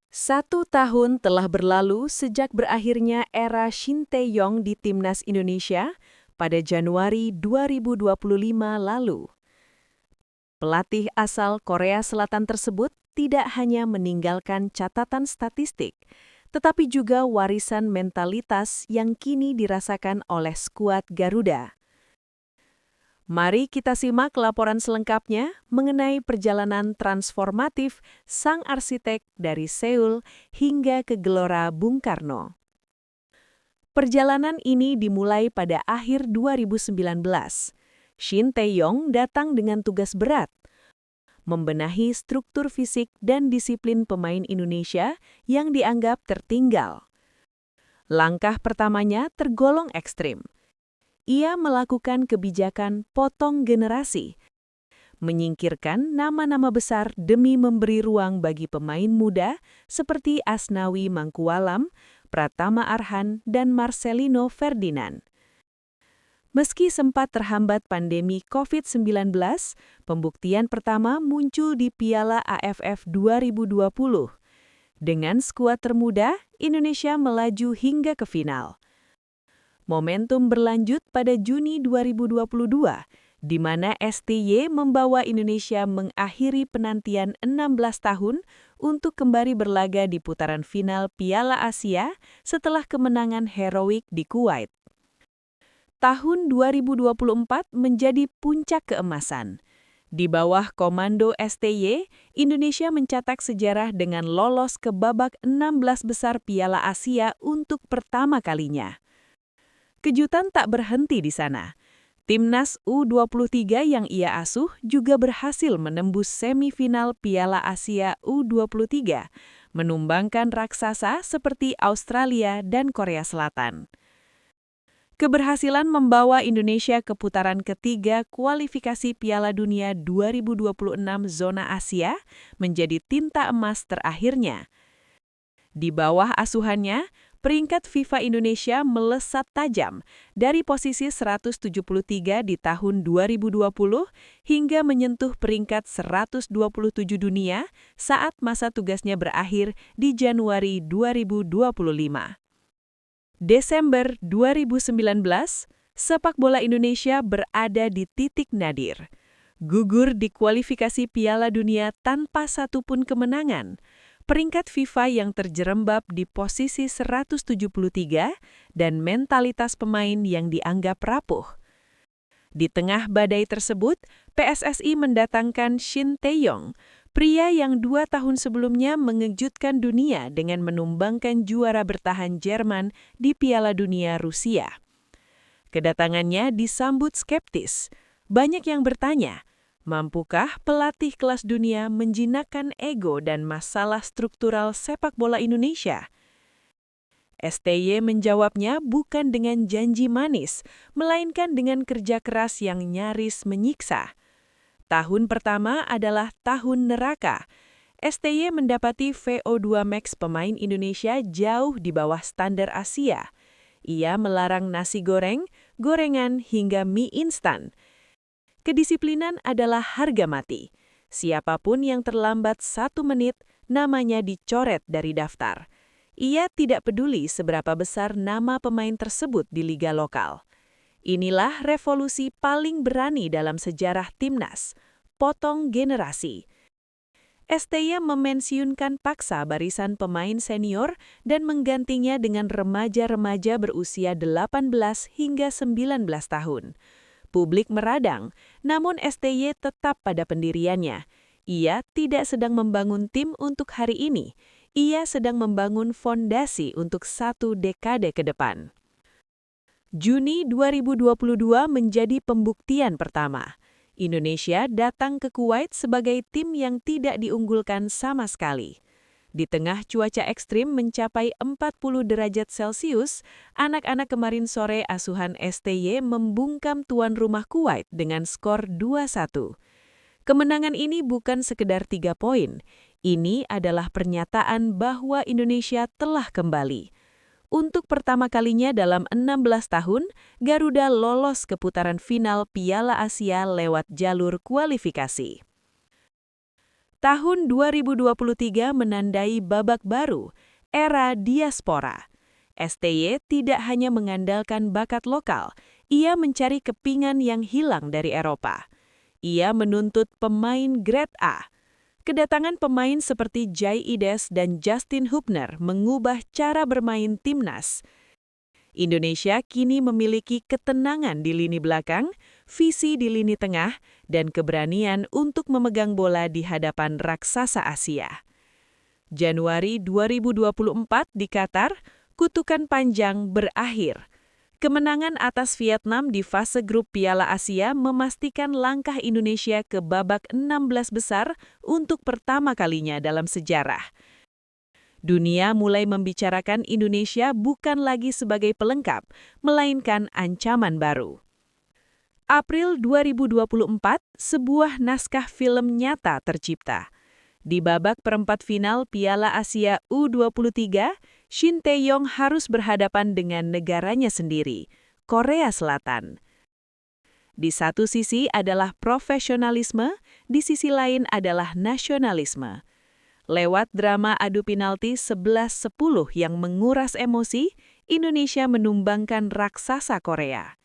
1 tahun telah berlalu sejak berakhirnya era Shin Tae-yong di Timnas Indonesia pada Januari 2025 lalu. Pelatih asal Korea Selatan tersebut tidak hanya meninggalkan catatan statistik, tetapi juga warisan mentalitas yang kini dirasakan oleh skuad Garuda. Mari kita simak laporan selengkapnya mengenai perjalanan transformatif sang arsitek dari Seoul hingga ke Gelora Bung Karno. Perjalanan ini dimulai pada akhir 2019. Shin Tae-yong datang dengan tugas berat, membenahi struktur fisik dan disiplin pemain Indonesia yang dianggap tertinggal. Langkah pertamanya tergolong ekstrim. Ia melakukan kebijakan potong generasi, menyingkirkan nama-nama besar demi memberi ruang bagi pemain muda seperti Asnawi Mangkualam, Pratama Arhan, dan Marcelino Ferdinand. Meski sempat terhambat pandemi COVID-19, pembuktian pertama muncul di Piala AFF 2020. Dengan skuad termuda, Indonesia melaju hingga ke final. Momentum berlanjut pada Juni 2022, di mana STY membawa Indonesia mengakhiri penantian 16 tahun untuk kembali berlaga di putaran final Piala Asia setelah kemenangan heroik di Kuwait. Tahun 2024 menjadi puncak keemasan. Di bawah komando STY, Indonesia mencetak sejarah dengan lolos ke babak 16 besar Piala Asia untuk pertama kalinya. Kejutan tak berhenti di sana. Timnas U23 yang ia asuh juga berhasil menembus semifinal Piala Asia U23, menumbangkan raksasa seperti Australia dan Korea Selatan. Keberhasilan membawa Indonesia ke putaran ketiga kualifikasi Piala Dunia 2026 zona Asia menjadi tinta emas terakhirnya. Di bawah asuhannya, peringkat FIFA Indonesia melesat tajam dari posisi 173 di tahun 2020 hingga menyentuh peringkat 127 dunia saat masa tugasnya berakhir di Januari 2025. Desember 2019, sepak bola Indonesia berada di titik nadir. Gugur di kualifikasi Piala Dunia tanpa satupun kemenangan. Peringkat FIFA yang terjerembab di posisi 173 dan mentalitas pemain yang dianggap rapuh. Di tengah badai tersebut, PSSI mendatangkan Shin Tae-yong, pria yang 2 tahun sebelumnya mengejutkan dunia dengan menumbangkan juara bertahan Jerman di Piala Dunia Rusia. Kedatangannya disambut skeptis. Banyak yang bertanya, mampukah pelatih kelas dunia menjinakkan ego dan masalah struktural sepak bola Indonesia? STY menjawabnya bukan dengan janji manis, melainkan dengan kerja keras yang nyaris menyiksa. Tahun pertama adalah tahun neraka. STY mendapati VO2 max pemain Indonesia jauh di bawah standar Asia. Ia melarang nasi goreng, gorengan, hingga mie instan. Kedisiplinan adalah harga mati. Siapapun yang terlambat 1 menit, namanya dicoret dari daftar. Ia tidak peduli seberapa besar nama pemain tersebut di liga lokal. Inilah revolusi paling berani dalam sejarah Timnas, potong generasi. STY memensiunkan paksa barisan pemain senior dan menggantinya dengan remaja-remaja berusia 18 hingga 19 tahun. Publik meradang, namun STY tetap pada pendiriannya. Ia tidak sedang membangun tim untuk hari ini. Ia sedang membangun fondasi untuk 1 dekade ke depan. Juni 2022 menjadi pembuktian pertama. Indonesia datang ke Kuwait sebagai tim yang tidak diunggulkan sama sekali. Di tengah cuaca ekstrim mencapai 40 derajat Celcius, anak-anak kemarin sore asuhan STY membungkam tuan rumah Kuwait dengan skor 2-1. Kemenangan ini bukan sekedar 3 poin. Ini adalah pernyataan bahwa Indonesia telah kembali. Untuk pertama kalinya dalam 16 tahun, Garuda lolos ke putaran final Piala Asia lewat jalur kualifikasi. Tahun 2023 menandai babak baru, era diaspora. STY tidak hanya mengandalkan bakat lokal, ia mencari kepingan yang hilang dari Eropa. Ia menuntut pemain grade A. Kedatangan pemain seperti Jai Ides dan Justin Hubner mengubah cara bermain timnas. Indonesia kini memiliki ketenangan di lini belakang, visi di lini tengah, dan keberanian untuk memegang bola di hadapan raksasa Asia. Januari 2024 di Qatar, kutukan panjang berakhir. Kemenangan atas Vietnam di fase grup Piala Asia memastikan langkah Indonesia ke babak 16 besar untuk pertama kalinya dalam sejarah. Dunia mulai membicarakan Indonesia bukan lagi sebagai pelengkap, melainkan ancaman baru. April 2024, sebuah naskah film nyata tercipta. Di babak perempat final Piala Asia U23, Shin Tae-yong harus berhadapan dengan negaranya sendiri, Korea Selatan. Di satu sisi adalah profesionalisme, di sisi lain adalah nasionalisme. Lewat drama adu penalti 11-10 yang menguras emosi, Indonesia menumbangkan raksasa Korea.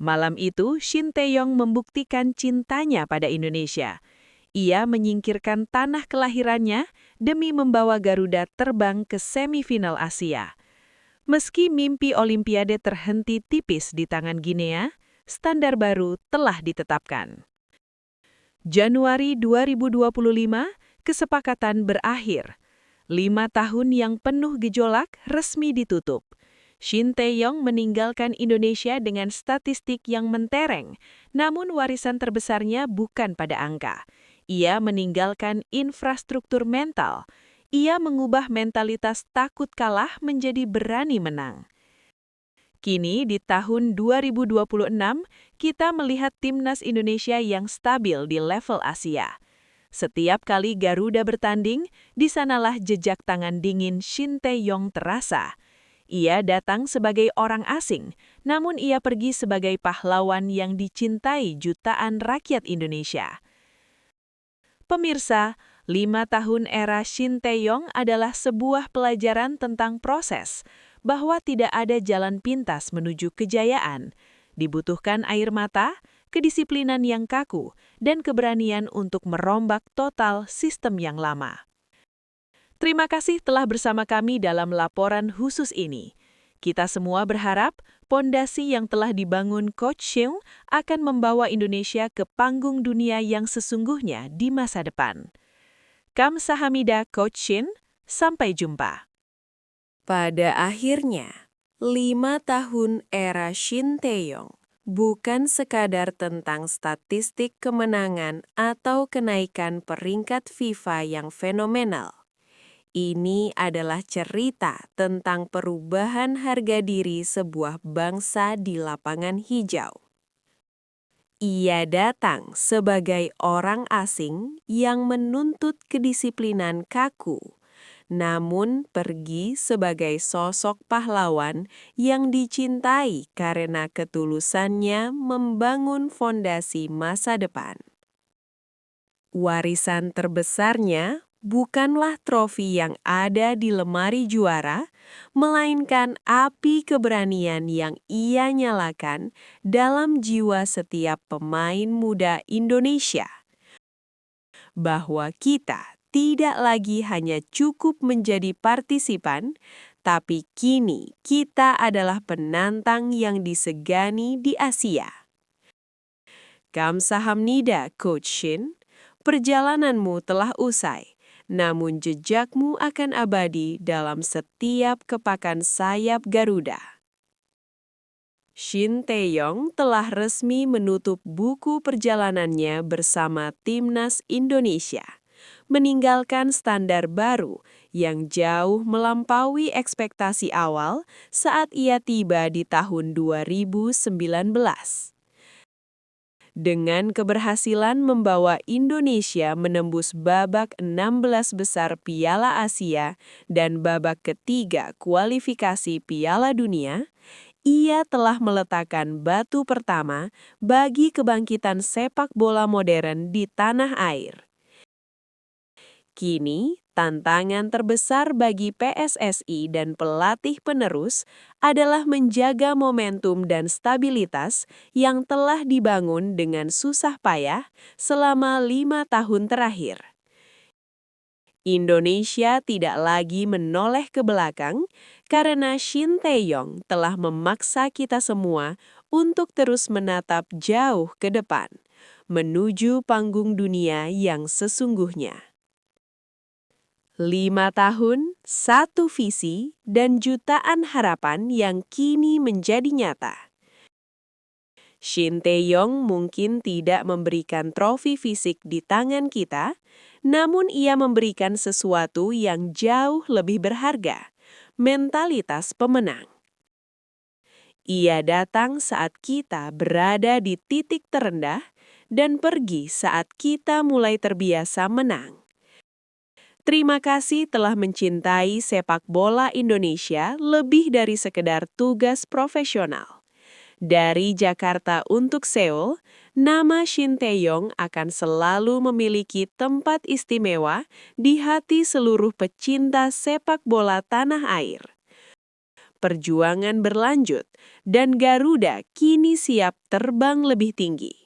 Malam itu, Shin Tae-yong membuktikan cintanya pada Indonesia. Ia menyingkirkan tanah kelahirannya demi membawa Garuda terbang ke semifinal Asia. Meski mimpi Olimpiade terhenti tipis di tangan Guinea, standar baru telah ditetapkan. Januari 2025, kesepakatan berakhir. 5 tahun yang penuh gejolak resmi ditutup. Shin Tae-yong meninggalkan Indonesia dengan statistik yang mentereng, namun warisan terbesarnya bukan pada angka. Ia meninggalkan infrastruktur mental. Ia mengubah mentalitas takut kalah menjadi berani menang. Kini di tahun 2026, kita melihat timnas Indonesia yang stabil di level Asia. Setiap kali Garuda bertanding, di sanalah jejak tangan dingin Shin Tae-yong terasa. Ia datang sebagai orang asing, namun ia pergi sebagai pahlawan yang dicintai jutaan rakyat Indonesia. Pemirsa, 5 tahun era Shin Tae-yong adalah sebuah pelajaran tentang proses, bahwa tidak ada jalan pintas menuju kejayaan. Dibutuhkan air mata, kedisiplinan yang kaku, dan keberanian untuk merombak total sistem yang lama. Terima kasih telah bersama kami dalam laporan khusus ini. Kita semua berharap pondasi yang telah dibangun Coach Shin akan membawa Indonesia ke panggung dunia yang sesungguhnya di masa depan. Kamsahamnida Coach Shin, sampai jumpa. Pada akhirnya, 5 tahun era Shin Tae-yong bukan sekadar tentang statistik kemenangan atau kenaikan peringkat FIFA yang fenomenal. Ini adalah cerita tentang perubahan harga diri sebuah bangsa di lapangan hijau. Ia datang sebagai orang asing yang menuntut kedisiplinan kaku, namun pergi sebagai sosok pahlawan yang dicintai karena ketulusannya membangun fondasi masa depan. Warisan terbesarnya bukanlah trofi yang ada di lemari juara, melainkan api keberanian yang ia nyalakan dalam jiwa setiap pemain muda Indonesia. Bahwa kita tidak lagi hanya cukup menjadi partisipan, tapi kini kita adalah penantang yang disegani di Asia. Kamsahamnida Coach Shin, perjalananmu telah usai, namun jejakmu akan abadi dalam setiap kepakan sayap Garuda. Shin Tae-yong telah resmi menutup buku perjalanannya bersama Timnas Indonesia, meninggalkan standar baru yang jauh melampaui ekspektasi awal saat ia tiba di tahun 2019. Dengan keberhasilan membawa Indonesia menembus babak 16 besar Piala Asia dan babak ketiga kualifikasi Piala Dunia, ia telah meletakkan batu pertama bagi kebangkitan sepak bola modern di tanah air. Kini, tantangan terbesar bagi PSSI dan pelatih penerus adalah menjaga momentum dan stabilitas yang telah dibangun dengan susah payah selama 5 tahun terakhir. Indonesia tidak lagi menoleh ke belakang karena Shin Tae-yong telah memaksa kita semua untuk terus menatap jauh ke depan, menuju panggung dunia yang sesungguhnya. 5 tahun, 1 visi, dan jutaan harapan yang kini menjadi nyata. Shin Tae-yong mungkin tidak memberikan trofi fisik di tangan kita, namun ia memberikan sesuatu yang jauh lebih berharga, mentalitas pemenang. Ia datang saat kita berada di titik terendah dan pergi saat kita mulai terbiasa menang. Terima kasih telah mencintai sepak bola Indonesia lebih dari sekedar tugas profesional. Dari Jakarta untuk Seoul, nama Shin Tae-yong akan selalu memiliki tempat istimewa di hati seluruh pecinta sepak bola tanah air. Perjuangan berlanjut, dan Garuda kini siap terbang lebih tinggi.